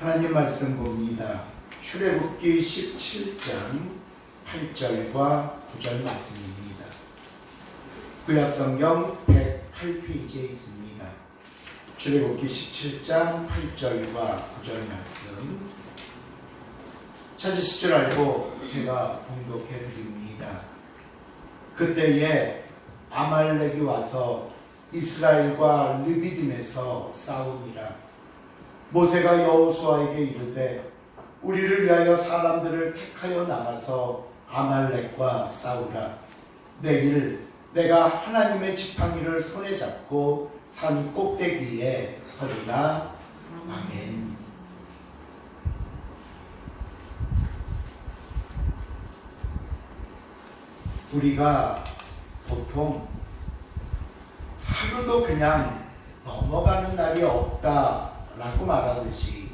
하나님 말씀 봅니다. 출애굽기 17장 8절과 9절 말씀입니다. 구약성경 108페이지에 있습니다. 출애굽기 17장 8절과 9절 말씀 찾으실 줄 알고 제가 봉독해 드립니다. 그때에 아말렉이 와서 이스라엘과 르비딤에서 싸우니라. 모세가 여호수아에게 이르되 우리를 위하여 사람들을 택하여 나가서 아말렉과 싸우라. 내일 내가 하나님의 지팡이를 손에 잡고 산 꼭대기에 서리라. 아멘. 우리가 보통 하루도 그냥 넘어가는 날이 없다라고 말하듯이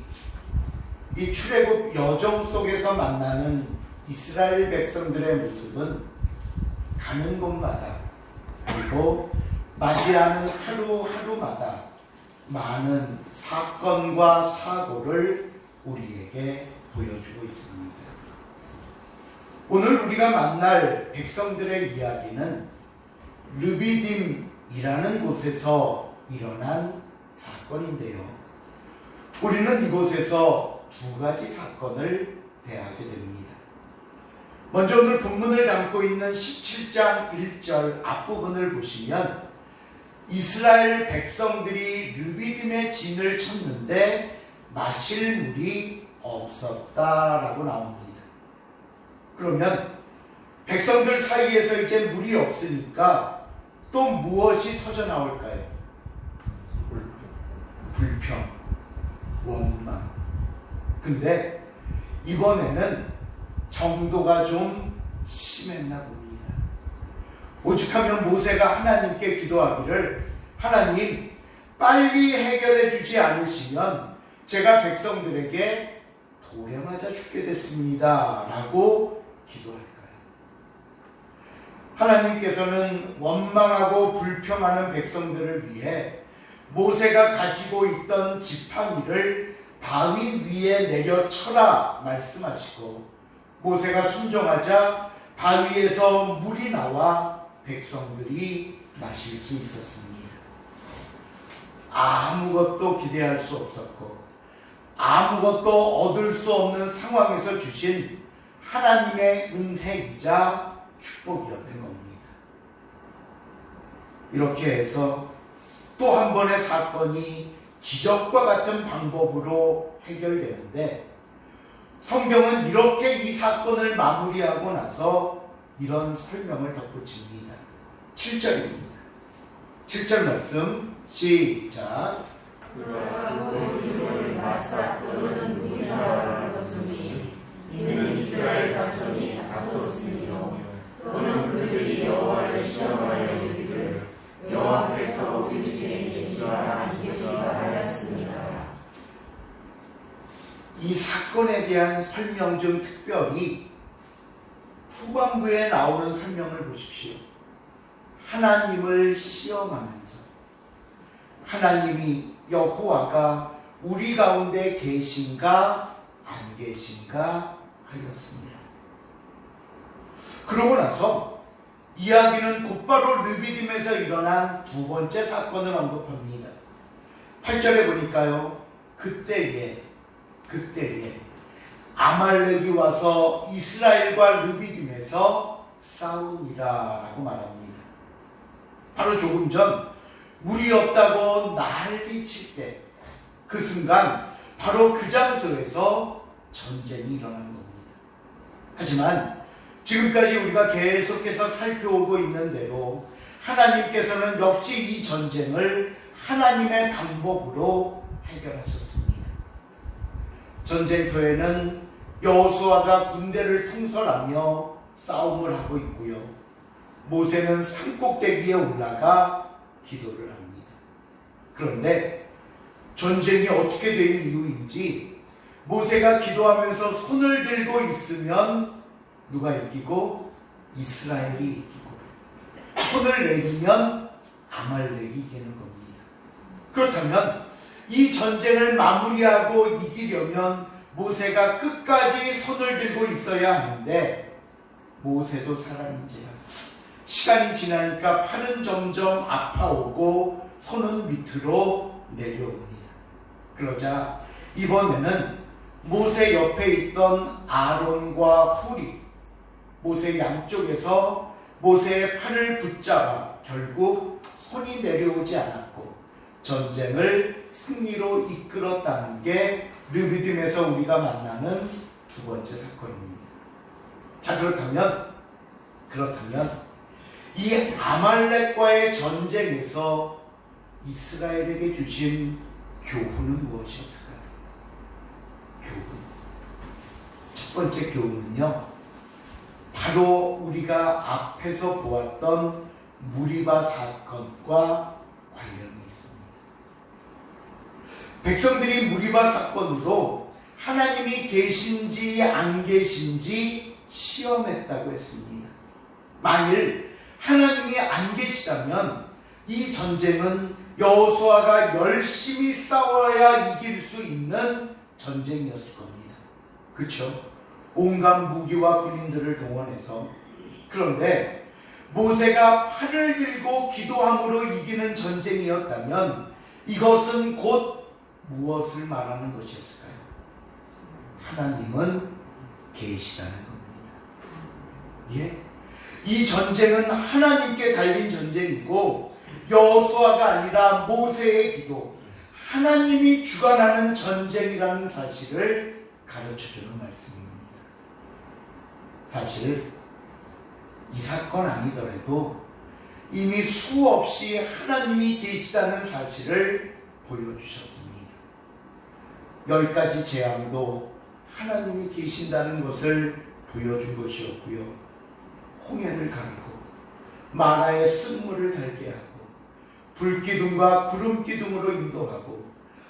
이 출애굽 여정 속에서 만나는 이스라엘 백성들의 모습은 가는 곳마다 그리고 맞이하는 하루하루마다 많은 사건과 사고를 우리에게 보여주고 있습니다. 오늘 우리가 만날 백성들의 이야기는 르비딤이라는 곳에서 일어난 사건인데요. 우리는 이곳에서 두 가지 사건을 대하게 됩니다. 먼저 오늘 본문을 담고 있는 17장 1절 앞부분을 보시면 이스라엘 백성들이 르비딤의 진을 쳤는데 마실 물이 없었다라고 나옵니다. 그러면 백성들 사이에서 이제 물이 없으니까 또 무엇이 터져 나올까요? 불평, 원망. 근데 이번에는 정도가 좀 심했나 봅니다. 오죽하면 모세가 하나님께 기도하기를 하나님 빨리 해결해 주지 않으시면 제가 백성들에게 돌에 맞아 죽게 됐습니다 라고 기도할까요? 하나님께서는 원망하고 불평하는 백성들을 위해 모세가 가지고 있던 지팡이를 바위 위에 내려 쳐라 말씀하시고 모세가 순종하자 바위에서 물이 나와 백성들이 마실 수 있었습니다. 아무것도 기대할 수 없었고 아무것도 얻을 수 없는 상황에서 주신 하나님의 은혜이자 축복이었던 겁니다. 이렇게 해서 또 한 번의 사건이 기적과 같은 방법으로 해결되는데 성경은 이렇게 이 사건을 마무리하고 나서 이런 설명을 덧붙입니다. 7절입니다. 7절 말씀 시작. 그러고 주를 맞사고는 우리나라를 얻었으니 이는 이스라엘 자손이 다투었으니요 또는 그들이 여호와를 시험하여 이르기를 여호와께서 우리 중에 계시거나 안 계시자 하였습니다. 이 사건에 대한 설명 중 특별히 후반부에 나오는 설명을 보십시오. 하나님을 시험하면서 하나님이 여호와가 우리 가운데 계신가 안 계신가 하였습니다. 그러고 나서 이야기는 곧바로 르비딤에서 일어난 두 번째 사건을 언급합니다. 8절에 보니까요. 그때에 아말렉이 와서 이스라엘과 르비딤에서 싸우니라 라고 말합니다. 바로 조금 전 물이 없다고 난리칠 때 그 순간 바로 그 장소에서 전쟁이 일어난 겁니다. 하지만 지금까지 우리가 계속해서 살펴오고 있는 대로 하나님께서는 역시 이 전쟁을 하나님의 방법으로 해결하셨습니다. 전쟁터에는 여호수아가 군대를 통솔하며 싸움을 하고 있고요. 모세는 산꼭대기에 올라가 기도를 합니다. 그런데 전쟁이 어떻게 된 이유인지 모세가 기도하면서 손을 들고 있으면 누가 이기고 이스라엘이 이기고 손을 내리면 아말렉이 이기는 겁니다. 그렇다면 이 전쟁을 마무리하고 이기려면 모세가 끝까지 손을 들고 있어야 하는데 모세도 사람인지라 시간이 지나니까 팔은 점점 아파오고 손은 밑으로 내려옵니다. 그러자 이번에는 모세 옆에 있던 아론과 훌이 모세 양쪽에서 모세의 팔을 붙잡아 결국 손이 내려오지 않았고 전쟁을 승리로 이끌었다는 게 르비딤에서 우리가 만나는 두 번째 사건입니다. 자, 그렇다면 이 아말렉과의 전쟁에서 이스라엘에게 주신 교훈은 무엇이었을까요? 교훈. 첫 번째 교훈은요, 바로 우리가 앞에서 보았던 무리바 사건과 관련이 있습니다. 백성들이 무리바 사건으로 하나님이 계신지 안 계신지 시험했다고 했습니다. 만일 하나님이 안 계시다면 이 전쟁은 여호수아가 열심히 싸워야 이길 수 있는 전쟁이었을 겁니다. 그렇죠? 온갖 무기와 군인들을 동원해서. 그런데 모세가 팔을 들고 기도함으로 이기는 전쟁이었다면 이것은 곧 무엇을 말하는 것이었을까요? 하나님은 계시다는 겁니다. 예? 이 전쟁은 하나님께 달린 전쟁이고 여호수아가 아니라 모세의 기도, 하나님이 주관하는 전쟁이라는 사실을 가르쳐주는 말씀입니다. 사실 이 사건 아니더라도 이미 수없이 하나님이 계시다는 사실을 보여주셨습니다. 10가지 재앙도 하나님이 계신다는 것을 보여준 것이었고요. 홍해를 가르고 마라의 쓴물을 달게 하고 불기둥과 구름기둥으로 인도하고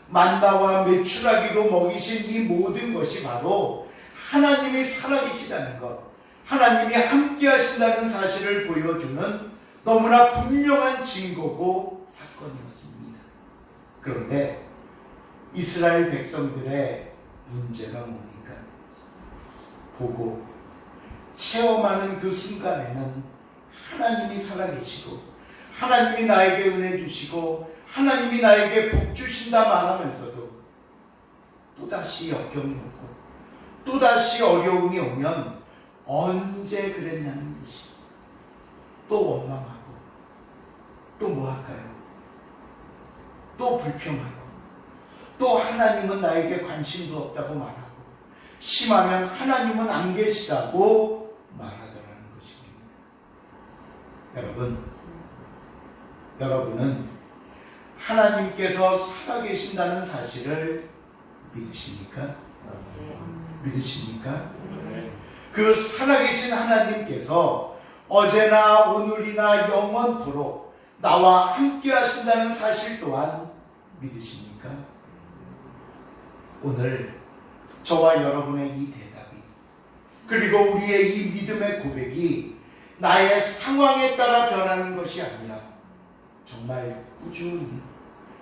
만나와 메추라기로 먹이신 이 모든 것이 바로 하나님이 살아계시다는 것, 하나님이 함께 하신다는 사실을 보여주는 너무나 분명한 증거고 사건이었습니다. 그런데 이스라엘 백성들의 문제가 뭡니까? 보고 체험하는 그 순간에는 하나님이 살아계시고 하나님이 나에게 은혜 주시고 하나님이 나에게 복 주신다 말하면서도 또다시 역경이 오고 또다시 어려움이 오면 언제 그랬냐는 듯이 또 원망하고 또 뭐 할까요? 또 불평하고 또 하나님은 나에게 관심도 없다고 말하고 심하면 하나님은 안 계시다고 말하더라는 것입니다. 여러분은 하나님께서 살아계신다는 사실을 믿으십니까? 믿으십니까? 그 살아계신 하나님께서 어제나 오늘이나 영원토록 나와 함께 하신다는 사실 또한 믿으십니까? 오늘 저와 여러분의 이 대답이 그리고 우리의 이 믿음의 고백이 나의 상황에 따라 변하는 것이 아니라 정말 꾸준히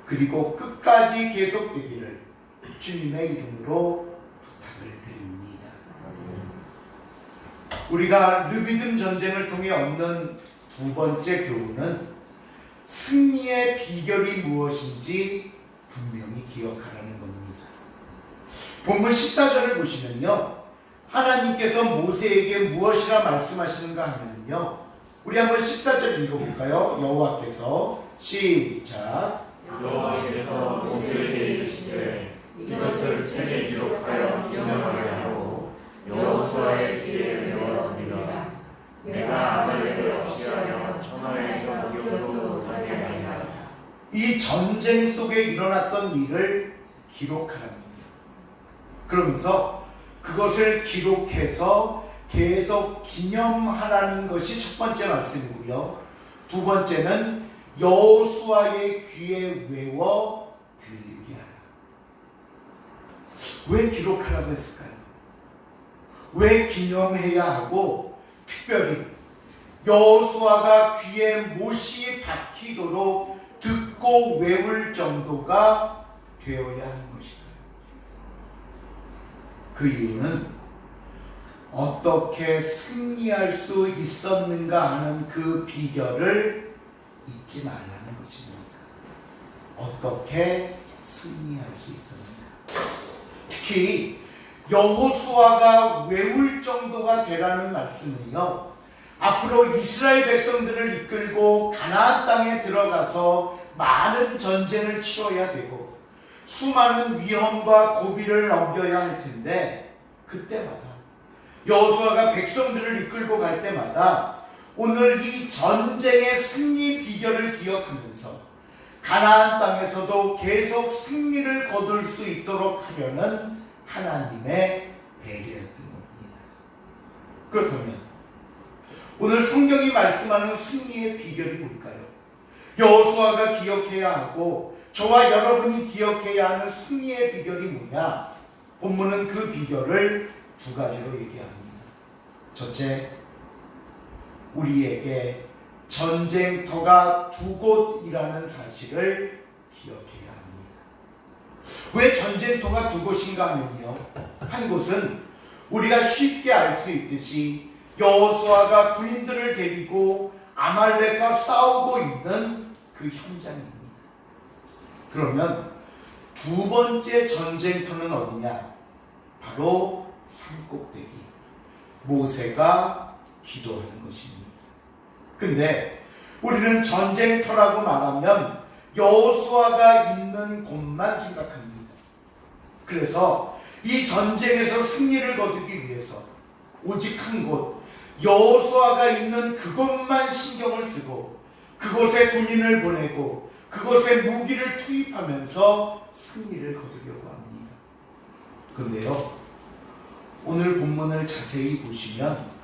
그리고 끝까지 계속되기를 주님의 이름으로 부탁을 드립니다. 우리가 르비딤 전쟁을 통해 얻는 두 번째 교훈은 승리의 비결이 무엇인지 분명히 기억하라는 겁니다. 본문 14절을 보시면요, 하나님께서 모세에게 무엇이라 말씀하시는가 하면요, 우리 한번 14절 읽어볼까요? 여호와께서 시작. 여호와께서 모세에게 이르시되 이것을 책에 기록하여 기념하게 하고 여호수아의 귀에 외워두리라. 내가 아말렉을 없이하여 천하에서 기억도 못하게 하리라. 이 전쟁 속에 일어났던 일을 기록하랍니다. 그러면서 그것을 기록해서 계속 기념하라는 것이 첫 번째 말씀이고요. 두 번째는 여호수아의 귀에 외워 들리게 하라. 왜 기록하라고 했을까요? 왜 기념해야 하고 특별히 여호수아가 귀에 못이 박히도록 듣고 외울 정도가 되어야 하는 것일까요? 그 이유는 어떻게 승리할 수 있었는가 하는 그 비결을 잊지 말라는 것입니다. 어떻게 승리할 수 있었는가. 특히 여호수아가 외울 정도가 되라는 말씀은요, 앞으로 이스라엘 백성들을 이끌고 가나안 땅에 들어가서 많은 전쟁을 치러야 되고 수많은 위험과 고비를 넘겨야 할 텐데, 그때마다 여호수아가 백성들을 이끌고 갈 때마다 오늘 이 전쟁의 승리 비결을 기억하면서 가나안 땅에서도 계속 승리를 거둘 수 있도록 하려는 하나님의 배려였던 겁니다. 그렇다면 오늘 성경이 말씀하는 승리의 비결이 뭘까요? 여호수아가 기억해야 하고 저와 여러분이 기억해야 하는 승리의 비결이 뭐냐? 본문은 그 비결을 두 가지로 얘기합니다. 첫째, 우리에게 전쟁터가 두 곳이라는 사실을 기억해야 합니다. 왜 전쟁터가 두 곳인가 하면요, 한 곳은 우리가 쉽게 알 수 있듯이 여호수아가 군인들을 데리고 아말렉과 싸우고 있는 그 현장입니다. 그러면 두 번째 전쟁터는 어디냐? 바로 산꼭대기, 모세가 기도하는 것입니다. 근데 우리는 전쟁터라고 말하면 여호수아가 있는 곳만 생각합니다. 그래서 이 전쟁에서 승리를 거두기 위해서 오직 한 곳, 여호수아가 있는 그곳만 신경을 쓰고 그곳에 군인을 보내고 그곳에 무기를 투입하면서 승리를 거두려고 합니다. 그런데요, 오늘 본문을 자세히 보시면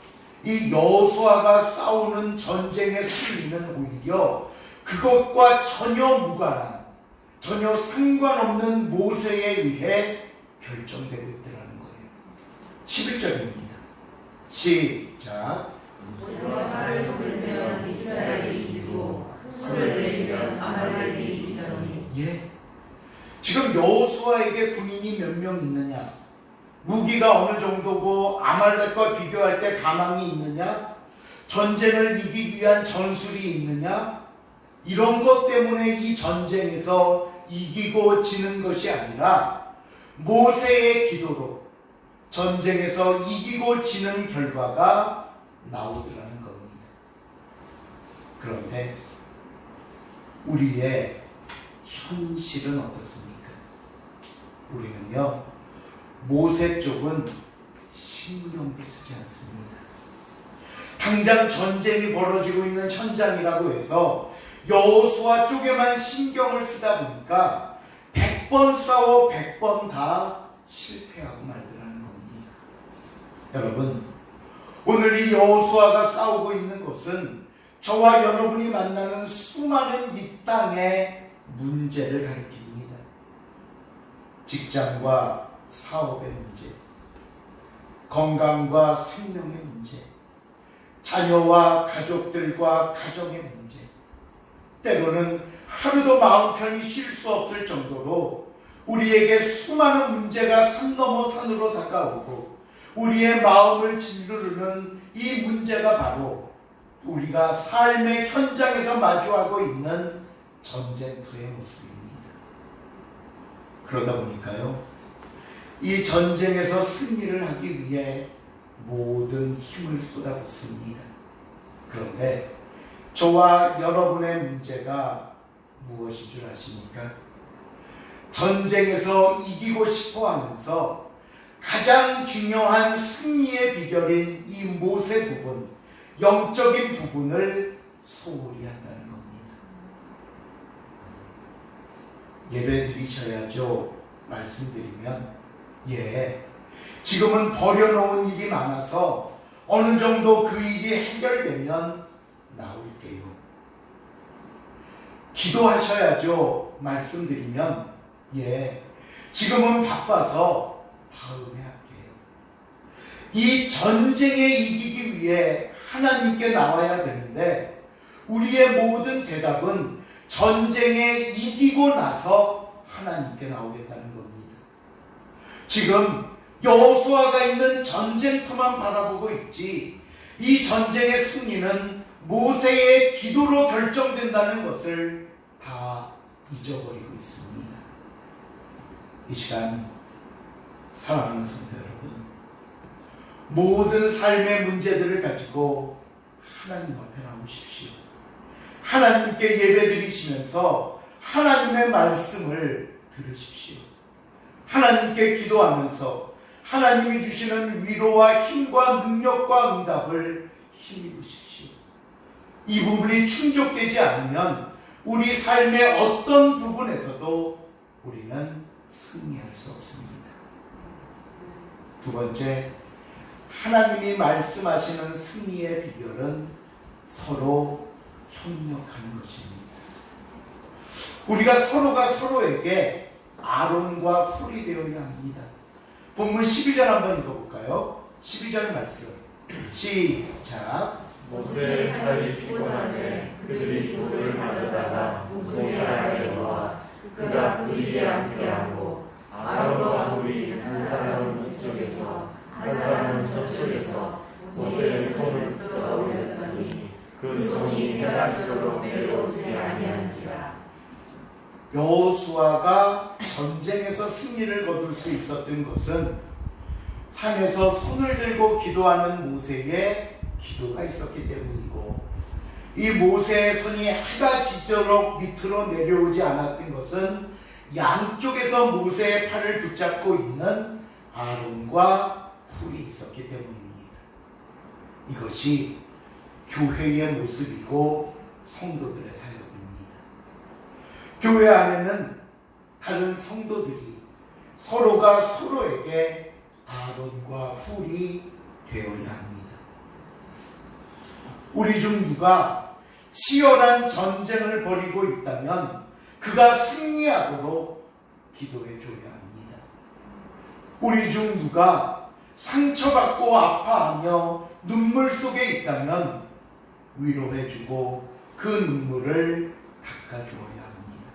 이 여호수아가 싸우는 전쟁의 승리는 오히려 그것과 전혀 무관한, 전혀 상관없는 모세에 의해 결정되고 있다는 거예요. 11절입니다. 시작. 모세와 말을 속이면 이스라엘이 이기고 손을 내리면 아말렉이 이기더니. 예. 지금 여호수아에게 군인이 몇 명 있느냐? 무기가 어느 정도고 아말렉과 비교할 때 가망이 있느냐? 전쟁을 이기기 위한 전술이 있느냐? 이런 것 때문에 이 전쟁에서 이기고 지는 것이 아니라 모세의 기도로 전쟁에서 이기고 지는 결과가 나오더라는 겁니다. 그런데 우리의 현실은 어떻습니까? 우리는요, 모세 쪽은 신경도 쓰지 않습니다. 당장 전쟁이 벌어지고 있는 현장이라고 해서 여호수아 쪽에만 신경을 쓰다 보니까 100번 싸워 100번 다 실패하고 말더라는 겁니다. 여러분, 오늘 이 여호수아가 싸우고 있는 것은 저와 여러분이 만나는 수많은 이 땅의 문제를 가리킵니다. 직장과 사업의 문제, 건강과 생명의 문제, 자녀와 가족들과 가정의 문제, 때로는 하루도 마음 편히 쉴 수 없을 정도로 우리에게 수많은 문제가 산 넘어 산으로 다가오고 우리의 마음을 짓누르는 이 문제가 바로 우리가 삶의 현장에서 마주하고 있는 전쟁터의 모습입니다. 그러다 보니까요, 이 전쟁에서 승리를 하기 위해 모든 힘을 쏟아붓습니다. 그런데 저와 여러분의 문제가 무엇인 줄 아십니까? 전쟁에서 이기고 싶어 하면서 가장 중요한 승리의 비결인 이 모세 부분, 영적인 부분을 소홀히 한다는 겁니다. 예배 드리셔야죠 말씀드리면, 예, 지금은 버려놓은 일이 많아서 어느 정도 그 일이 해결되면 나올게요. 기도하셔야죠 말씀드리면, 예, 지금은 바빠서 다음에 할게요. 이 전쟁에 이기기 위해 하나님께 나와야 되는데 우리의 모든 대답은 전쟁에 이기고 나서 하나님께 나오겠다는 겁니다. 지금 여호수아가 있는 전쟁터만 바라보고 있지, 이 전쟁의 승리는 모세의 기도로 결정된다는 것을 다 잊어버리고 있습니다. 이 시간 사랑하는 성도 여러분, 모든 삶의 문제들을 가지고 하나님 앞에 나오십시오. 하나님께 예배드리시면서 하나님의 말씀을 들으십시오. 하나님께 기도하면서 하나님이 주시는 위로와 힘과 능력과 응답을 힘입으십시오. 이 부분이 충족되지 않으면 우리 삶의 어떤 부분에서도 우리는 승리할 수 없습니다. 두 번째, 하나님이 말씀하시는 승리의 비결은 서로 협력하는 것입니다. 우리가 서로가 서로에게 아론과 훌이 되어야 합니다. 본문 12절 한번 읽어볼까요? 12절 말씀 시작. 모세의 팔이 피곤하매 그들이 돌을 가져다가 모세 아래에 놓아 그가 그 위에 앉게하고 아론과 훌이 한 사람은 이쪽에서 한 사람은 저쪽에서 모세의 손을 끌어올렸더니 그 손이 해가 지도록 내려오지 아니한지라. 여호수아가 전쟁에서 승리를 거둘 수 있었던 것은 산에서 손을 들고 기도하는 모세의 기도가 있었기 때문이고, 이 모세의 손이 해가 지도록 밑으로 내려오지 않았던 것은 양쪽에서 모세의 팔을 붙잡고 있는 아론과 훌이 있었기 때문입니다. 이것이 교회의 모습이고 성도들의 사역입니다. 교회 안에는 다른 성도들이 서로가 서로에게 아론과 훌이 되어야 합니다. 우리 중 누가 치열한 전쟁을 벌이고 있다면 그가 승리하도록 기도해 줘야 합니다. 우리 중 누가 상처받고 아파하며 눈물 속에 있다면 위로해 주고 그 눈물을 닦아주어야 합니다.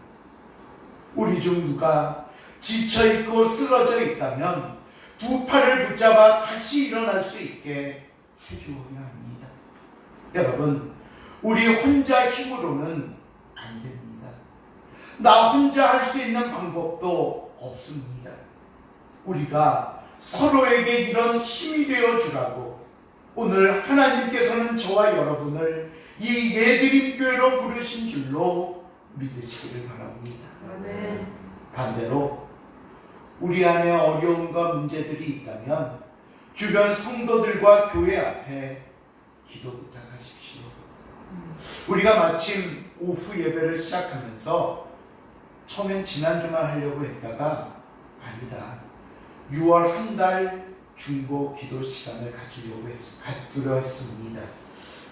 우리 중 누가 지쳐있고 쓰러져 있다면 두 팔을 붙잡아 다시 일어날 수 있게 해주어야 합니다. 여러분, 우리 혼자 힘으로는 안 됩니다. 나 혼자 할 수 있는 방법도 없습니다. 우리가 서로에게 이런 힘이 되어 주라고 오늘 하나님께서는 저와 여러분을 이 예드림교회로 부르신 줄로 믿으시기를 바랍니다. 아멘. 반대로 우리 안에 어려움과 문제들이 있다면 주변 성도들과 교회 앞에 기도 부탁하십시오. 우리가 마침 오후 예배를 시작하면서 처음엔 지난주만 하려고 했다가 아니다, 6월 한 달 중보 기도 시간을 갖기로 했습니다.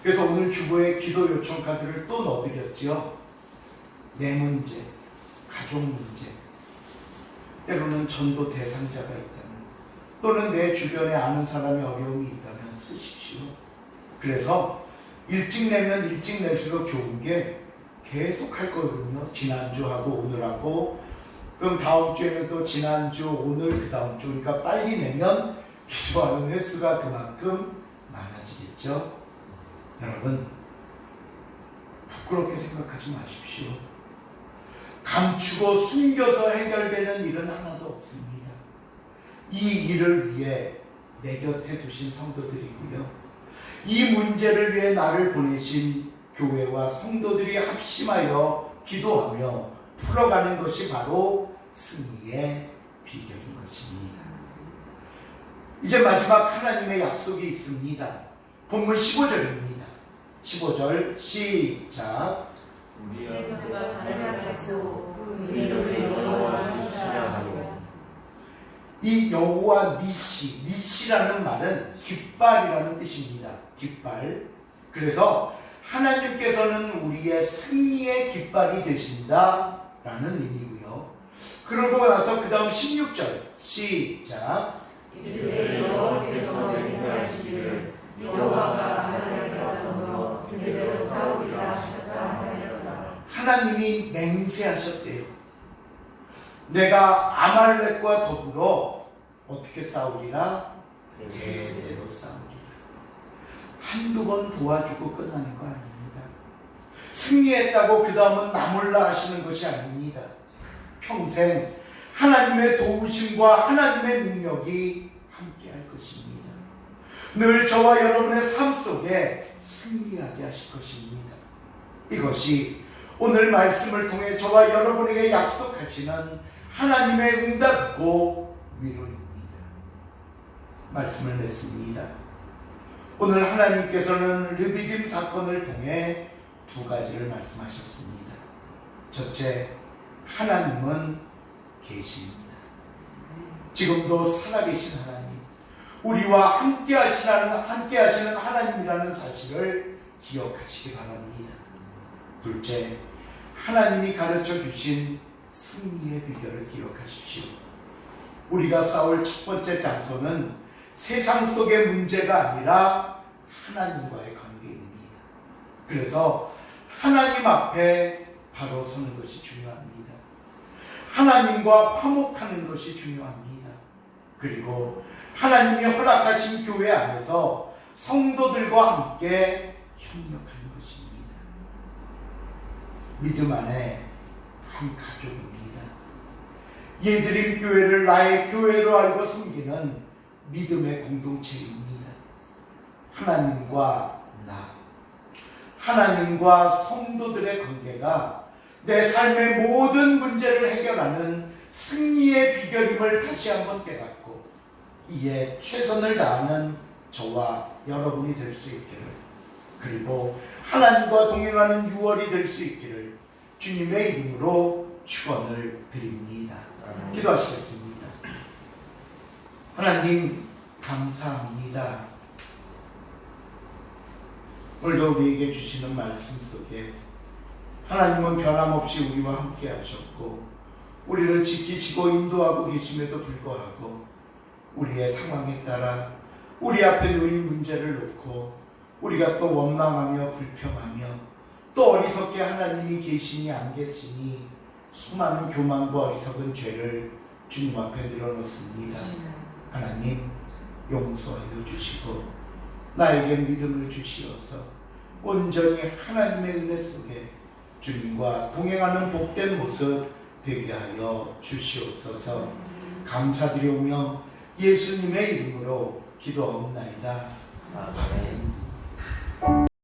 그래서 오늘 주보에 기도 요청 카드를 또 넣어드렸죠. 내 문제, 가족 문제, 때로는 전도 대상자가 있다면, 또는 내 주변에 아는 사람이 어려움이 있다면 쓰십시오. 그래서 일찍 내면 일찍 낼수록 좋은 게 계속 할 거거든요. 지난주하고 오늘하고, 그럼 다음 주에는 또 지난주, 오늘, 그 다음 주, 그러니까 빨리 내면 기도하는 횟수가 그만큼 많아지겠죠. 여러분, 부끄럽게 생각하지 마십시오. 감추고 숨겨서 해결되는 일은 하나도 없습니다. 이 일을 위해 내 곁에 두신 성도들이고요, 이 문제를 위해 나를 보내신 교회와 성도들이 합심하여 기도하며 풀어가는 것이 바로 승리의 비결인 것입니다. 이제 마지막 하나님의 약속이 있습니다. 본문 15절입니다. 15절 시작. 우리 역사가 밝아졌고 그 이름을 여호와 니시라 하고. 이 여호와 니시라는 말은 깃발이라는 뜻입니다. 깃발. 그래서 하나님께서는 우리의 승리의 깃발이 되신다라는 의미고요. 그러고 나서 그 다음 16절 시작. 이르되 여호와께서 맹세하시기를 여호와가 하나님께 가서 그대로 싸우리라 하셨다 하였더라. 하나님이 맹세하셨대요. 내가 아말렉과 더불어 어떻게 싸우리라? 대대로 싸우리라. 한두 번 도와주고 끝나는 거 아닙니다. 승리했다고 그 다음은 나 몰라 하시는 것이 아닙니다. 평생 하나님의 도우심과 하나님의 능력이 함께할 것입니다. 늘 저와 여러분의 삶 속에 승리하게 하실 것입니다. 이것이 오늘 말씀을 통해 저와 여러분에게 약속하시는 하나님의 응답이고 위로입니다. 말씀을 맺습니다. 오늘 하나님께서는 르비딤 사건을 통해 두 가지를 말씀하셨습니다. 첫째, 하나님은 계십니다. 지금도 살아계신 하나님, 우리와 함께 하시는 하나님이라는 사실을 기억하시기 바랍니다. 둘째, 하나님이 가르쳐 주신 승리의 비결을 기억하십시오. 우리가 싸울 첫 번째 장소는 세상 속의 문제가 아니라 하나님과의 관계입니다. 그래서 하나님 앞에 바로 서는 것이 중요합니다. 하나님과 화목하는 것이 중요합니다. 그리고 하나님이 허락하신 교회 안에서 성도들과 함께 협력하는 것입니다. 믿음 안에 한 가족입니다. 예드림 교회를 나의 교회로 알고 섬기는 믿음의 공동체입니다. 하나님과 나, 하나님과 성도들의 관계가 내 삶의 모든 문제를 해결하는 승리의 비결임을 다시 한번 깨닫고 이에 최선을 다하는 저와 여러분이 될 수 있기를, 그리고 하나님과 동행하는 6월이 될 수 있기를 주님의 이름으로 축원을 드립니다. 기도하시겠습니다. 하나님 감사합니다. 오늘도 우리에게 주시는 말씀 속에 하나님은 변함없이 우리와 함께 하셨고 우리를 지키시고 인도하고 계심에도 불구하고 우리의 상황에 따라 우리 앞에 놓인 문제를 놓고 우리가 또 원망하며 불평하며 또 어리석게 하나님이 계시니 안 계시니 수많은 교만과 어리석은 죄를 주님 앞에 늘어놓습니다. 하나님 용서하여 주시고 나에게 믿음을 주시어서 온전히 하나님의 은혜 속에 주님과 동행하는 복된 모습 되게 하여 주시옵소서. 감사드리오며 예수님의 이름으로 기도하옵나이다. 아멘.